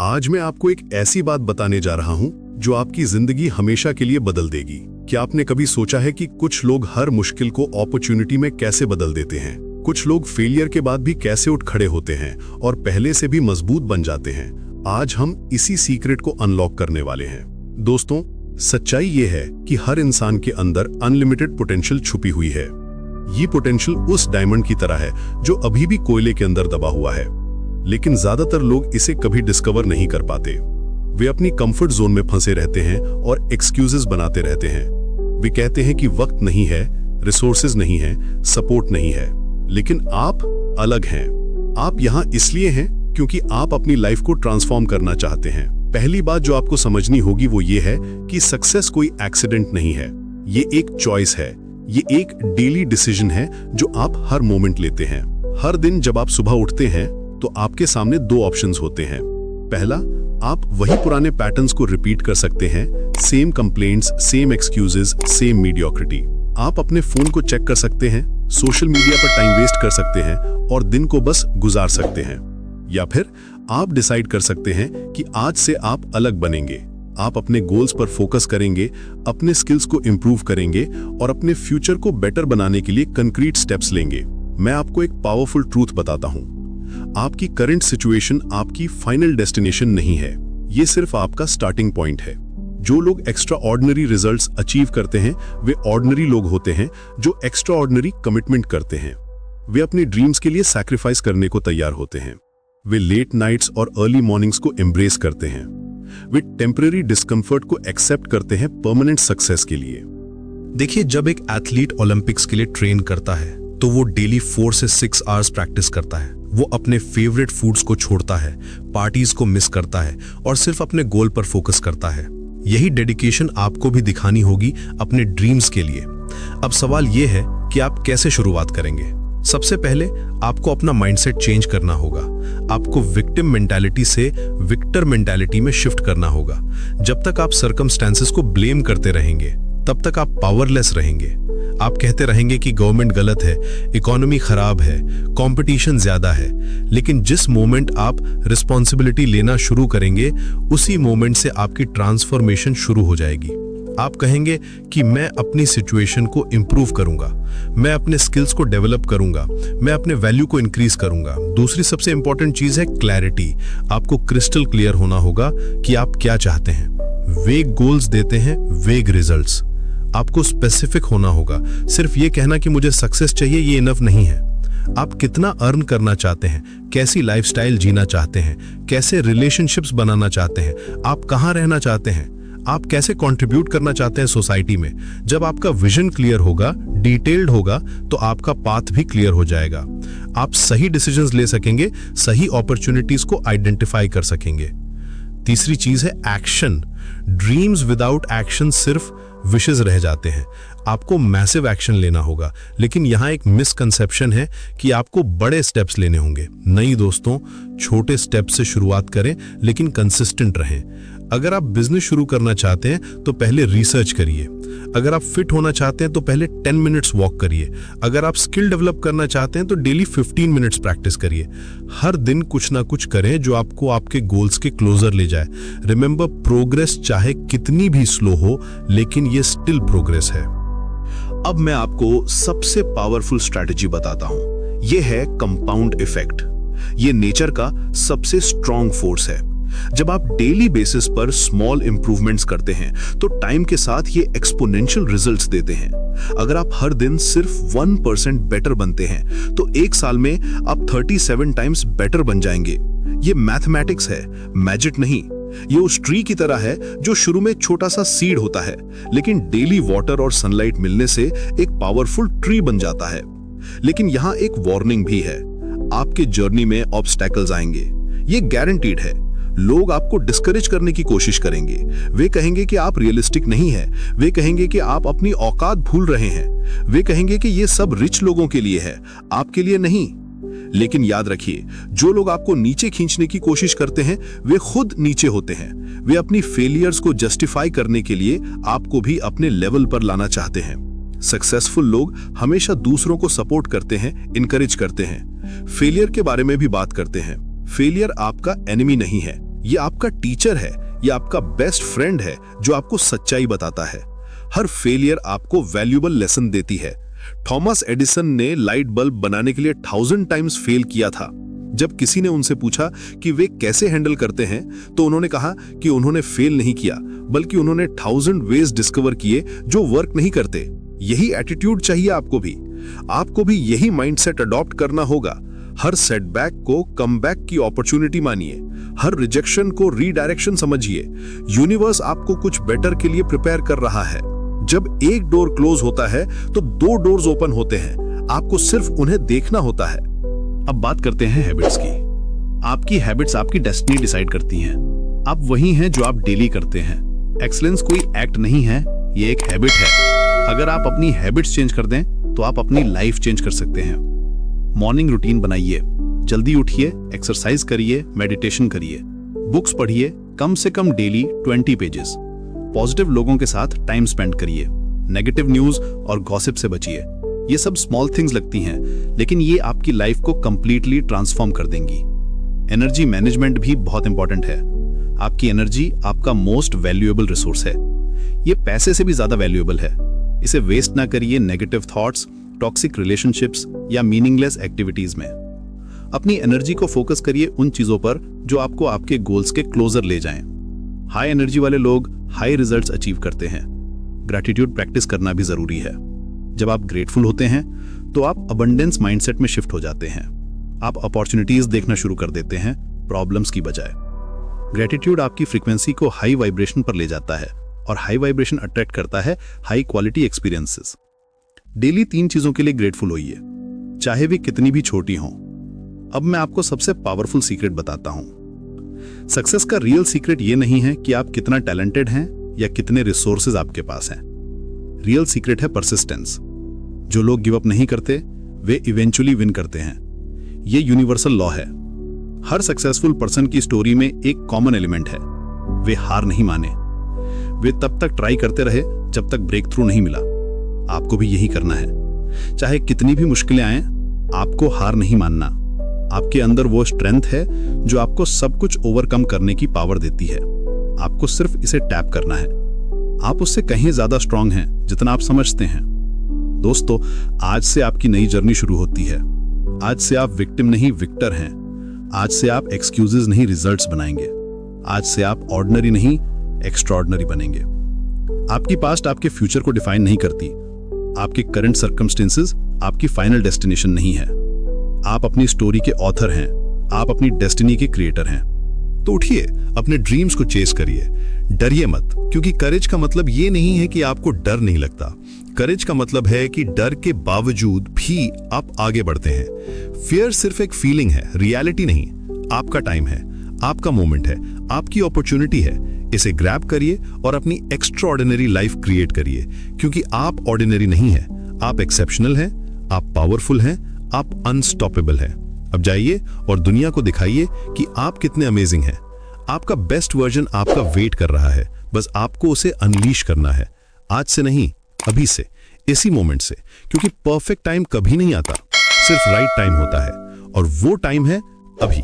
आज मैं आपको एक ऐसी बात बताने जा रहा हूं जो आपकी जिंदगी हमेशा के लिए बदल देगी। क्या आपने कभी सोचा है कि कुछ लोग हर मुश्किल को अपॉर्चुनिटी में कैसे बदल देते हैं? कुछ लोग फेलियर के बाद भी कैसे उठ खड़े होते हैं और पहले से भी मजबूत बन जाते हैं। आज हम इसी सीक्रेट को अनलॉक करने वाले हैं। दोस्तों, सच्चाई ये है कि हर इंसान के अंदर अनलिमिटेड पोटेंशियल छुपी हुई है। ये पोटेंशियल उस डायमंड की तरह है जो अभी भी कोयले के अंदर दबा हुआ है, लेकिन ज्यादातर लोग इसे कभी डिस्कवर नहीं कर पाते। वे अपनी कंफर्ट जोन में फंसे रहते हैं और एक्सक्यूजेस बनाते रहते हैं। वे कहते हैं कि वक्त नहीं है, रिसोर्सेज नहीं है, सपोर्ट नहीं है। लेकिन आप अलग हैं। आप यहाँ इसलिए हैं क्योंकि आप अपनी लाइफ को ट्रांसफॉर्म करना चाहते हैं। पहली बात जो आपको समझनी होगी वो ये है कि सक्सेस कोई एक्सीडेंट नहीं है। ये एक चॉइस है। ये एक डेली डिसीजन है जो आप हर मोमेंट लेते हैं। हर दिन जब आप सुबह उठते हैं तो आपके सामने दो ऑप्शंस होते हैं। पहला, आप वही पुराने पैटर्न्स को रिपीट कर सकते हैं। Same complaints, same excuses, same mediocrity. आप अपने फोन को चेक कर सकते हैं, सोशल मीडिया पर टाइम वेस्ट कर सकते हैं और दिन को बस गुजार सकते हैं। या फिर आप डिसाइड कर सकते हैं कि आज से आप अलग बनेंगे। आप अपने गोल्स पर फोकस करेंगे, अपने स्किल्स को इंप्रूव करेंगे और अपने फ्यूचर को बेटर बनाने के लिए कंक्रीट स्टेप्स लेंगे। मैं आपको एक पावरफुल ट्रूथ बताता हूं। आपकी करंट सिचुएशन आपकी फाइनल डेस्टिनेशन नहीं है। ये सिर्फ आपका स्टार्टिंग पॉइंट है। जो लोग एक्स्ट्रा ऑर्डिनरी रिजल्ट्स अचीव करते हैं वे ऑर्डिनरी लोग होते हैं जो एक्स्ट्रा ऑर्डिनरी कमिटमेंट करते हैं। वे अपनी ड्रीम्स के लिए सैक्रिफाइस करने को तैयार होते हैं। वे लेट नाइट्स और अर्ली मॉर्निंग्स को एम्ब्रेस करते हैं। वे टेम्परेरी डिस्कम्फर्ट को एक्सेप्ट करते हैं परमानेंट सक्सेस के लिए। देखिए, जब एक एथलीट ओलंपिक्स के लिए ट्रेन करता है तो वो डेली 4 से 6 आवर्स प्रैक्टिस करता है। वो अपने फेवरेट फूड्स को छोड़ता है, पार्टीज को मिस करता है और सिर्फ अपने गोल पर फोकस करता है। यही डेडिकेशन आपको भी दिखानी होगी अपने ड्रीम्स के लिए। अब सवाल ये है कि आप कैसे शुरुआत करेंगे। सबसे पहले आपको अपना माइंडसेट चेंज करना होगा। आपको विक्टिम मेंटालिटी से विक्टर मेंटालिटी में शिफ्ट करना होगा। जब तक आप सर्कमस्टेंसेस को ब्लेम करते रहेंगे तब तक आप पावरलेस रहेंगे। आप कहते रहेंगे कि गवर्नमेंट गलत है, इकोनॉमी खराब है, कंपटीशन ज्यादा है। लेकिन जिस मोमेंट आप रिस्पॉन्सिबिलिटी लेना शुरू करेंगे उसी मोमेंट से आपकी ट्रांसफॉर्मेशन शुरू हो जाएगी। आप कहेंगे कि मैं अपनी सिचुएशन को इंप्रूव करूंगा, मैं अपने स्किल्स को डेवलप करूंगा, मैं अपने वैल्यू को इंक्रीज करूंगा। दूसरी सबसे इंपॉर्टेंट चीज है क्लैरिटी। आपको क्रिस्टल क्लियर होना होगा कि आप क्या चाहते हैं। वेग गोल्स देते हैं वेग रिजल्ट्स। आपको स्पेसिफिक होना होगा। सिर्फ ये कहना कि मुझे सक्सेस चाहिए ये इनफ नहीं है। आप कितना अर्न करना चाहते हैं, कैसी लाइफस्टाइल जीना चाहते हैं, कैसे रिलेशनशिप्स बनाना चाहते हैं, आप कहां रहना चाहते हैं, आप कैसे कंट्रीब्यूट करना चाहते हैं सोसाइटी में। जब आपका विजन क्लियर होगा, डिटेल्ड होगा, तो आपका पाथ भी क्लियर हो जाएगा। आप सही डिसीजंस ले सकेंगे, सही अपॉर्चुनिटीज को आइडेंटिफाई कर सकेंगे। तीसरी चीज है एक्शन। ड्रीम्स विदाउट एक्शन सिर्फ विशेस रह जाते हैं। आपको मैसिव एक्शन लेना होगा, लेकिन यहाँ एक मिसकंसेप्शन है कि आपको बड़े स्टेप्स लेने होंगे। नहीं दोस्तों, छोटे स्टेप्स से शुरुआत करें लेकिन कंसिस्टेंट रहें। अगर आप बिजनेस शुरू करना चाहते हैं तो पहले रिसर्च करिए। अगर आप फिट होना चाहते हैं तो पहले 10 मिनट्स वॉक करिए। अगर आप स्किल डेवलप करना चाहते हैं तो डेली 15 मिनट्स प्रैक्टिस करिए। हर दिन कुछ ना कुछ करें जो आपको आपके गोल्स के क्लोजर ले जाए। रिमेंबर, प्रोग्रेस चाहे कितनी भी स्लो हो लेकिन ये स्टिल प्रोग्रेस है। अब मैं आपको सबसे पावरफुल स्ट्रैटेजी बताता हूं। यह है कंपाउंड इफेक्ट। ये नेचर का सबसे स्ट्रॉन्ग फोर्स है। जब आप डेली बेसिस पर स्मॉल इंप्रूवमेंट्स करते हैं तो टाइम के साथ ये एक्सपोनेंशियल रिजल्ट्स देते हैं। अगर आप हर दिन सिर्फ 1% बेटर बनते हैं तो एक साल में आप 37 टाइम्स बेटर बन जाएंगे। ये मैथमेटिक्स है, मैजिक नहीं। ये उस ट्री की तरह है जो शुरू में छोटा सा सीड होता है, लेकिन डेली वाटर और सनलाइट मिलने से एक पावरफुल ट्री बन जाता है। लेकिन यहाँ एक वार्निंग भी है। आपके जर्नी में ऑब्स्टैकल्स आएंगे, ये गारंटीड है। लोग आपको डिस्करेज करने की कोशिश करेंगे। वे कहेंगे कि आप रियलिस्टिक नहीं हैं। वे कहेंगे कि आप अपनी औकात भूल रहे हैं। वे कहेंगे कि ये सब रिच लोगों के लिए है, आपके लिए नहीं। लेकिन याद रखिए, जो लोग आपको नीचे खींचने की कोशिश करते हैं वे खुद नीचे होते हैं। वे अपनी फेलियर्स को जस्टिफाई करने के लिए आपको भी अपने लेवल पर लाना चाहते हैं। सक्सेसफुल लोग हमेशा दूसरों को सपोर्ट करते हैं, इनकरेज करते हैं, फेलियर के बारे में भी बात करते हैं। फेलियर आपका एनिमी नहीं है, ये आपका टीचर है, ये आपका बेस्ट फ्रेंड है जो आपको सच्चाई बताता है। हर फेलियर आपको वैल्यूएबल लेसन देती है। थॉमस एडिसन ने लाइट बल्ब बनाने के लिए 1000 टाइम्स फेल किया था। जब किसी ने उनसे पूछा कि वे कैसे हैंडल करते हैं, तो उन्होंने कहा कि उन्होंने फेल नहीं किया, बल्कि उन्होंने 1000 वेज डिस्कवर किए जो वर्क नहीं करते। यही एटीट्यूड चाहिए आपको भी। आपको भी यही माइंडसेट अडॉप्ट करना होगा। हर सेटबैक को कमबैक की अपॉर्चुनिटी मानिए, हर रिजेक्शन को रीडायरेक्शन समझिए। यूनिवर्स आपको कुछ बेटर के लिए प्रिपेयर कर रहा है। जब एक डोर क्लोज होता है तो 2 डोर्स ओपन होते हैं। आपको सिर्फ उन्हें देखना होता है। अब बात करते हैं हैबिट्स की। आपकी हैबिट्स आपकी डेस्टिनी डिसाइड करती हैं। आप वही हैं जो आप डेली करते हैं। एक्सीलेंस कोई एक्ट नहीं है, ये एक हैबिट है। अगर आप अपनी हैबिट्स चेंज कर दें तो आप अपनी लाइफ चेंज कर सकते हैं। मॉर्निंग रूटीन बनाइए, जल्दी उठिए, एक्सरसाइज करिए, मेडिटेशन करिए, बुक्स पढ़िए, कम से कम डेली 20 पेजेस। पॉजिटिव लोगों के साथ टाइम स्पेंड करिए। नेगेटिव न्यूज और गॉसिप से बचिए। ये सब स्मॉल थिंग्स लगती हैं, लेकिन ये आपकी लाइफ को कंप्लीटली ट्रांसफॉर्म कर देंगी। एनर्जी मैनेजमेंट भी बहुत इंपॉर्टेंट है। आपकी एनर्जी आपका मोस्ट वैल्यूएबल रिसोर्स है। ये पैसे से भी ज्यादा वैल्यूएबल है। इसे वेस्ट ना करिए नेगेटिव थॉट्स, टॉक्सिक रिलेशनशिप्स या मीनिंगलेस एक्टिविटीज में। अपनी एनर्जी को फोकस करिए उन चीजों पर जो आपको आपके गोल्स के क्लोजर ले जाएं। हाई एनर्जी वाले लोग हाई रिजल्ट्स अचीव करते हैं। ग्रैटिट्यूड प्रैक्टिस करना भी जरूरी है। जब आप ग्रेटफुल होते हैं तो आप अबंडेंस माइंडसेट में शिफ्ट हो जाते हैं। आप अपॉर्चुनिटीज देखना शुरू कर देते हैं, प्रॉब्लम्स की बजाय। ग्रैटिट्यूड आपकी फ्रीक्वेंसी को हाई वाइब्रेशन पर ले जाता है और हाई वाइब्रेशन अट्रैक्ट करता है हाई क्वालिटी एक्सपीरियंसेस। डेली 3 चीजों के लिए ग्रेटफुल होइए, चाहे वे कितनी भी छोटी हों। अब मैं आपको सबसे पावरफुल सीक्रेट बताता हूं। सक्सेस का रियल सीक्रेट ये नहीं है कि आप कितना टैलेंटेड हैं या कितने रिसोर्सेज आपके पास हैं। रियल सीक्रेट है परसिस्टेंस। जो लोग गिव अप नहीं करते वे इवेंचुअली विन करते हैं। ये यूनिवर्सल लॉ है। हर सक्सेसफुल पर्सन की स्टोरी में एक कॉमन एलिमेंट है, वे हार नहीं माने। वे तब तक ट्राई करते रहे जब तक ब्रेक थ्रू नहीं मिला। आपको भी यही करना है। चाहे कितनी भी मुश्किलें आएं, आपको हार नहीं मानना। आपके अंदर वो स्ट्रेंथ है जो आपको सब कुछ ओवरकम करने की पावर देती है। आपको सिर्फ इसे टैप करना है। आप उससे कहीं ज्यादा स्ट्रांग हैं जितना आप समझते हैं। दोस्तों, आज से आपकी नई जर्नी शुरू होती है। आज से आप विक्टिम नहीं विक्टर हैं। आज से आप एक्सक्यूजेस नहीं रिजल्ट्स बनाएंगे। आज से आप ऑर्डिनरी नहीं एक्स्ट्राऑर्डिनरी बनेंगे। आपकी पास्ट आपके फ्यूचर को डिफाइन नहीं करती। आपके करंट सर्कमस्टेंसेस आपकी फाइनल डेस्टिनेशन नहीं है। आप अपनी स्टोरी के ऑथर हैं। आप अपनी डेस्टिनी के क्रिएटर हैं। तो उठिए, अपने ड्रीम्स को चेस करिए। डरिए मत, क्योंकि करेज का मतलब ये नहीं है कि आपको डर नहीं लगता। करेज का मतलब है कि डर के बावजूद भी आप आगे बढ़ते हैं। फियर सिर्फ एक फीलिंग है, रियलिटी नहीं। आपका टाइम है, आपका मोमेंट है, आपकी अपॉर्चुनिटी है। इसे ग्रैब करिए और अपनी एक्स्ट्राऑर्डिनरी लाइफ क्रिएट करिए, क्योंकि आप ऑर्डिनरी नहीं हैं। आप एक्सेप्शनल हैं, आप पावरफुल हैं, आप अनस्टॉपेबल हैं। अब जाइए और दुनिया को दिखाइए कि आप कितने अमेजिंग हैं। आपका बेस्ट वर्जन आपका वेट कर रहा है, बस आपको उसे अनलीश करना है। आज से नहीं, अभी से, इसी मोमेंट से, क्योंकि परफेक्ट टाइम कभी नहीं आता, सिर्फ राइट टाइम होता है, और वो टाइम है अभी।